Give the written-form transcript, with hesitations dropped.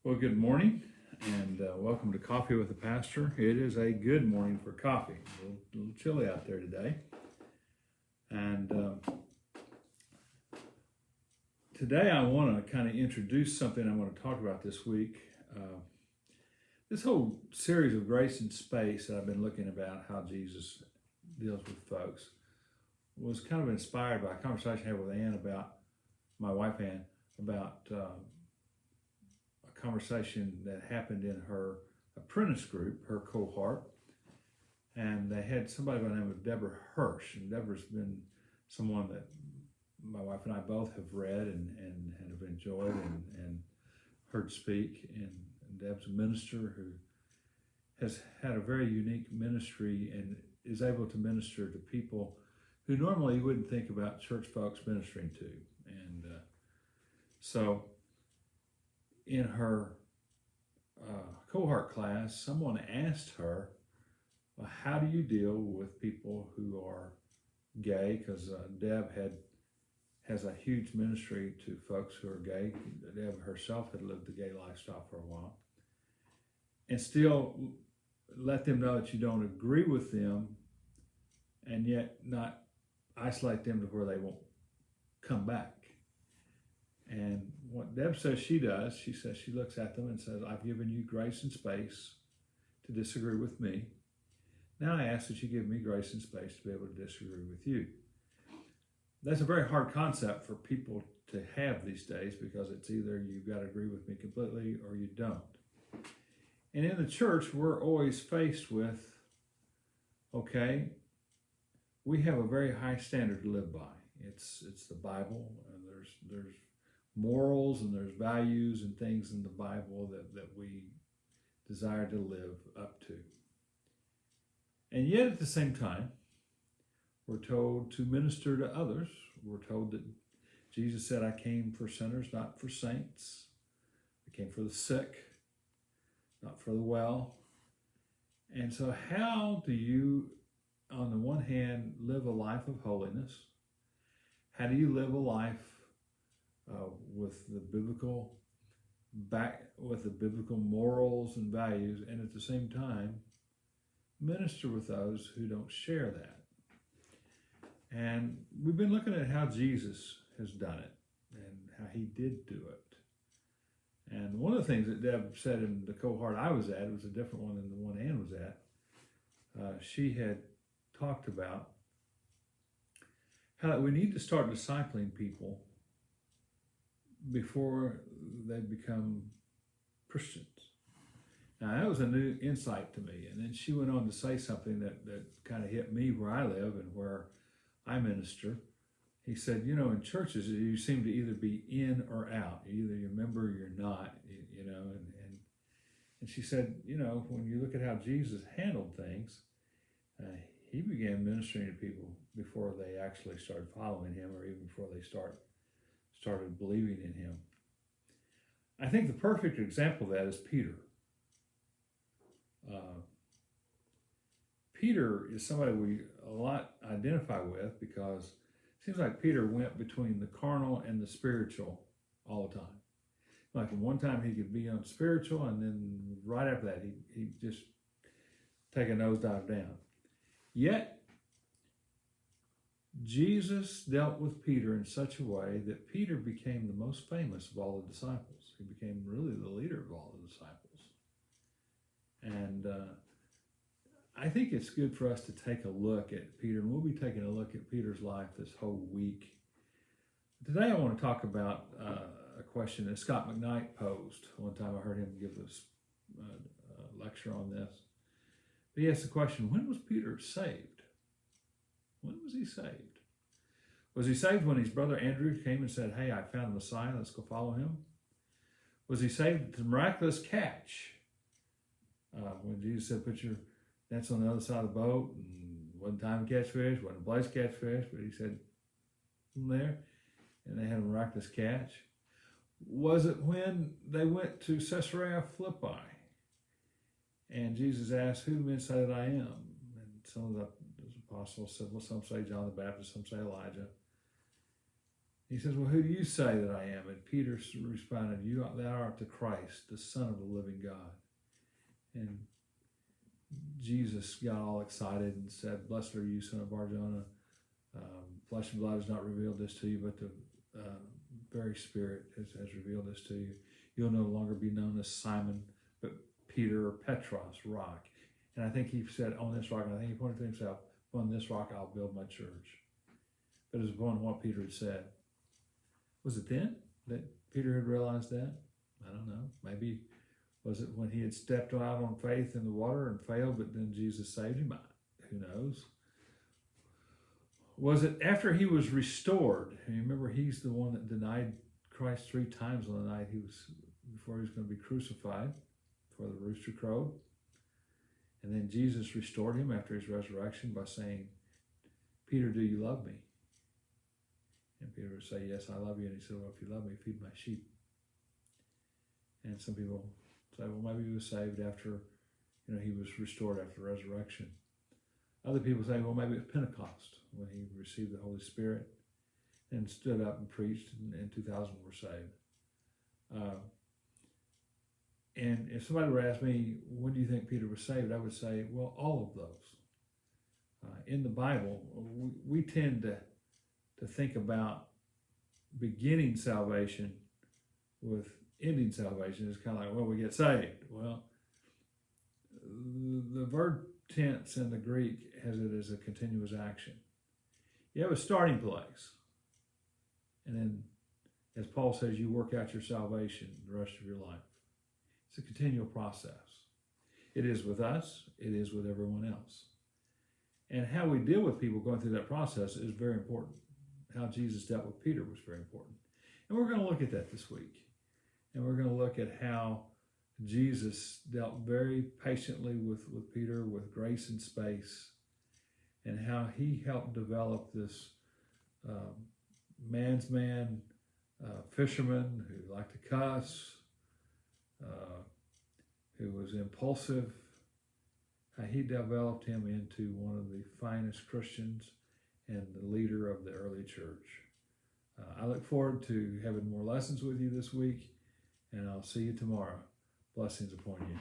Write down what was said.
Well, good morning and welcome to Coffee with the Pastor. It is a good morning for coffee. A little chilly out there today. And today I want to kind of introduce something I want to talk about this week. This whole series of grace and space that I've been looking about how Jesus deals with folks was kind of inspired by a conversation I had with Ann about, my wife Ann, about a conversation that happened in her apprentice group, her cohort, and they had somebody by the name of Deborah Hirsch, and Deborah's been someone that my wife and I both have read and have enjoyed and heard speak. And Deb's a minister who has had a very unique ministry and is able to minister to people who normally you wouldn't think about church folks ministering to. And so in her cohort class, someone asked her, well, how do you deal with people who are gay? Because Deb has a huge ministry to folks who are gay. Deb herself had lived the gay lifestyle for a while. And still let them know that you don't agree with them and yet not isolate them to where they won't come back. And what Deb says she does, she says she looks at them and says, I've given you grace and space to disagree with me. Now I ask that you give me grace and space to be able to disagree with you. That's a very hard concept for people to have these days because it's either you've got to agree with me completely or you don't. And in the church, we're always faced with, okay, we have a very high standard to live by. It's the Bible, and there's morals and there's values and things in the Bible that we desire to live up to. And yet at the same time, we're told to minister to others. We're told that Jesus said, I came for sinners, not for saints. I came for the sick, not for the well. And so how do you, on the one hand, live a life of holiness? How do you live a life with the biblical morals and values, and at the same time minister with those who don't share that? And we've been looking at how Jesus has done it and how he did do it. And one of the things that Deb said in the cohort I was at, it was a different one than the one Ann was at. She had talked about how we need to start discipling people before they become Christians. Now, that was a new insight to me. And then she went on to say something that kind of hit me where I live and where I minister. He said, in churches, you seem to either be in or out. Either you're a member or you're not, And she said, when you look at how Jesus handled things, he began ministering to people before they actually started following him or even before they started believing in him. I think the perfect example of that is Peter. Peter is somebody we a lot identify with because it seems like Peter went between the carnal and the spiritual all the time. Like one time he could be on spiritual, and then right after that he'd just take a nosedive down. Yet Jesus dealt with Peter in such a way that Peter became the most famous of all the disciples. He became really the leader of all the disciples. And I think it's good for us to take a look at Peter, and we'll be taking a look at Peter's life this whole week. Today I want to talk about a question that Scott McKnight posed. One time I heard him give this lecture on this. But he asked the question, when was Peter saved? When was he saved? Was he saved when his brother Andrew came and said, hey, I found the Messiah, let's go follow him? Was he saved at the miraculous catch? When Jesus said, put your nets on the other side of the boat, and wasn't time to catch fish, wasn't a place to catch fish, but he said, from there, and they had a miraculous catch. Was it when they went to Caesarea Philippi, and Jesus asked, who do men say that I am? And some of the apostles said, well, some say John the Baptist, some say Elijah. He says, well, who do you say that I am? And Peter responded, thou art the Christ, the Son of the living God. And Jesus got all excited and said, blessed are you, son of Barjona. Flesh and blood has not revealed this to you, but the very Spirit has revealed this to you. You'll no longer be known as Simon, but Peter, or Petros, rock. And I think he said, on this rock, and I think he pointed to himself, on this rock I'll build my church. But it was upon what Peter had said. Was it then that Peter had realized that? I don't know. Maybe was it when he had stepped out on faith in the water and failed, but then Jesus saved him? Who knows? Was it after he was restored? And remember, he's the one that denied Christ 3 times on the night before he was going to be crucified, before the rooster crowed. And then Jesus restored him after his resurrection by saying, Peter, do you love me? And Peter would say, yes, I love you. And he said, well, if you love me, feed my sheep. And some people say, well, maybe he was saved after, he was restored after resurrection. Other people say, well, maybe it's Pentecost when he received the Holy Spirit and stood up and preached, and 2,000 were saved. And if somebody were to ask me, when do you think Peter was saved? I would say, well, all of those. In the Bible, we tend to think about beginning salvation with ending salvation. It's kind of like, well, we get saved. Well, the verb tense in the Greek has it as a continuous action. You have a starting place, and then, as Paul says, you work out your salvation the rest of your life. It's a continual process. It is with us. It is with everyone else. And how we deal with people going through that process is very important. How Jesus dealt with Peter was very important. And we're going to look at that this week. And we're going to look at how Jesus dealt very patiently with Peter, with grace and space, and how he helped develop this man's man fisherman who liked to cuss, who was impulsive, how he developed him into one of the finest Christians and the leader of the early church. I look forward to having more lessons with you this week, and I'll see you tomorrow. Blessings upon you.